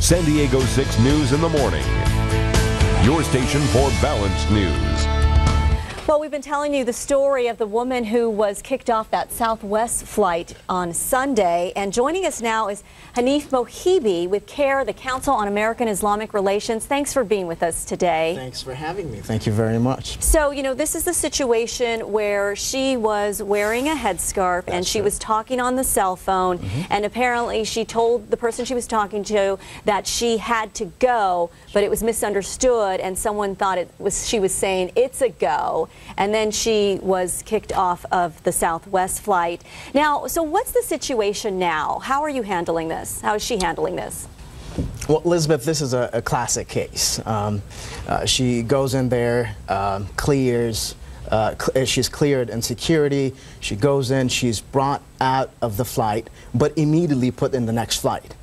San Diego 6 News in the morning. Your station for balanced news. Well, we've been telling you the story of the woman who was kicked off that Southwest flight on Sunday. And joining us now is Hanif Mohibi with CAIR, the Council on American-Islamic Relations. Thanks for being with us today. Thanks for having me. Thank you very much. So, you know, this is the situation where she was wearing a headscarf and she was talking on the cell phone. And apparently she told the person she was talking to that she had to go, but it was misunderstood and someone thought she was saying it's a go. And then she was kicked off of the Southwest flight. Now, so what's the situation now? How are you handling this? How is she handling this? Well, Elizabeth, this is a classic case. She goes in there, clears, she's cleared in security. She goes in, she's brought out of the flight, but immediately put in the next flight.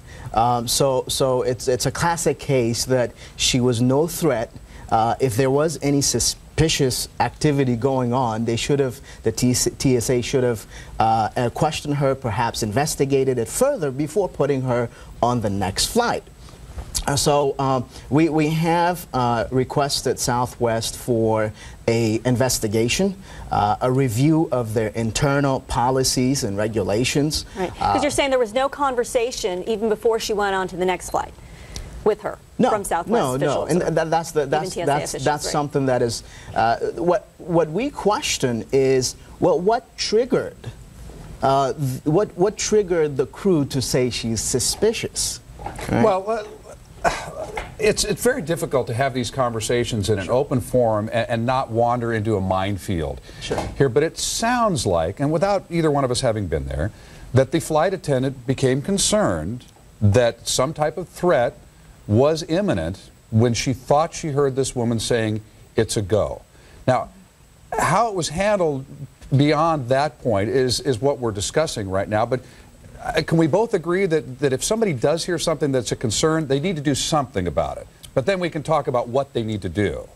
So it's a classic case that she was no threat. If there was any suspicious activity going on, they should have, the TSA should have questioned her, perhaps investigated it further before putting her on the next flight. So we have requested Southwest for an investigation, a review of their internal policies and regulations. Right, because you're saying there was no conversation even before she went on to the next flight with her from Southwest officials. And that's something that is what we question is, well, what triggered the crew to say she's suspicious? Right? Well, it's very difficult to have these conversations in an open forum and not wander into a minefield here, but it sounds like, and without either one of us having been there, that the flight attendant became concerned that some type of threat was imminent when she thought she heard this woman saying it's a go. Now, how it was handled beyond that point is what we're discussing right now, but can we both agree that if somebody does hear something that's a concern, they need to do something about it? But then we can talk about what they need to do.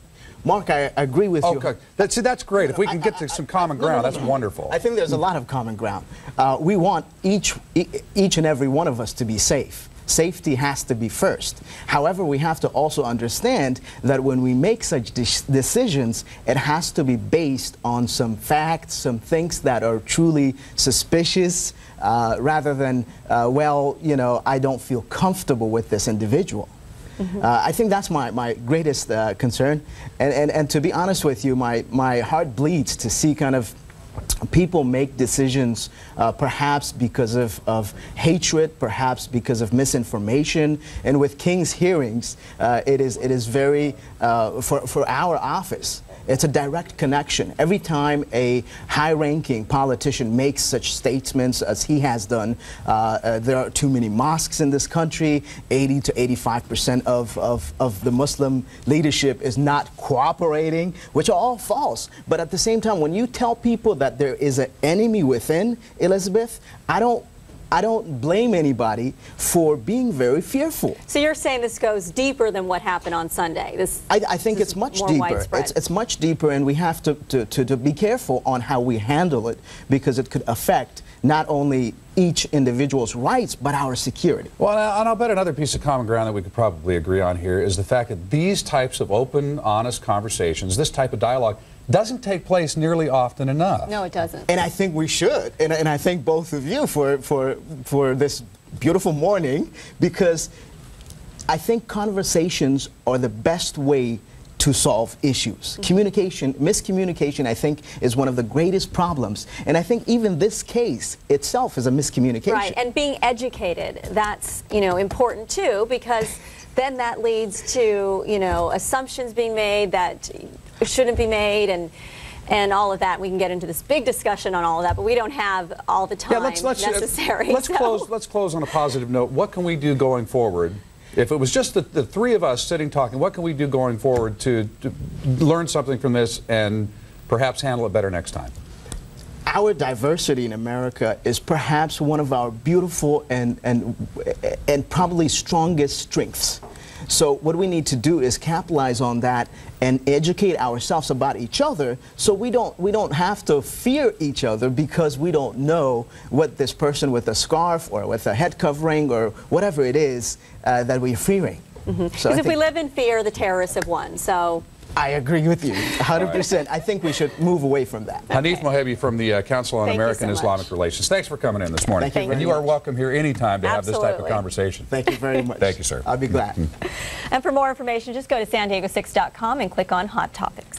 Mark, I agree with you. Okay, that's great. If we can get to some common ground, that's wonderful. I think there's a lot of common ground. We want each and every one of us to be safe. Safety has to be first. However, we have to also understand that when we make such decisions, it has to be based on some facts, some things that are truly suspicious, rather than, well, you know, I don't feel comfortable with this individual. I think that's my greatest concern. And to be honest with you, my heart bleeds to see kind of people make decisions perhaps because of hatred, perhaps because of misinformation. And with King's hearings, it is very, for our office, it's a direct connection. Every time a high-ranking politician makes such statements as he has done, there are too many mosques in this country, 80 to 85% of the Muslim leadership is not cooperating, which are all false. But at the same time, when you tell people that there is an enemy within, Elizabeth, I don't blame anybody for being very fearful. So you're saying this goes deeper than what happened on Sunday? I think it's much deeper. It's much deeper, and we have to be careful on how we handle it, because it could affect not only each individual's rights, but our security. Well, and I'll bet another piece of common ground that we could probably agree on here is the fact that these types of open, honest conversations, this type of dialogue, doesn't take place nearly often enough. No, it doesn't. And I think we should. And I thank both of you for this beautiful morning, because I think conversations are the best way to solve issues. Miscommunication, I think, is one of the greatest problems. And I think even this case itself is a miscommunication. Right, and being educated, that's, you know, important too, because then that leads to, you know, assumptions being made that shouldn't be made, and all of that. We can get into this big discussion on all of that, but we don't have all the time necessary. Let's close on a positive note. What can we do going forward? If it was just the three of us sitting talking, what can we do going forward to learn something from this and perhaps handle it better next time? Our diversity in America is perhaps one of our beautiful and probably strongest strengths. So what we need to do is capitalize on that and educate ourselves about each other, so we don't have to fear each other because we don't know what this person with a scarf or with a head covering or whatever it is that we're fearing. Because if we live in fear, the terrorists have won. So I agree with you 100%. I think we should move away from that. Hanif Mohebi from the Council on Thank you American-Islamic so Relations. Thanks for coming in this morning. Thank you and you are welcome here anytime to have this type of Absolutely. conversation. Thank you very much. Thank you, sir. I'll be glad. And for more information, just go to san diego6.com and click on Hot Topics.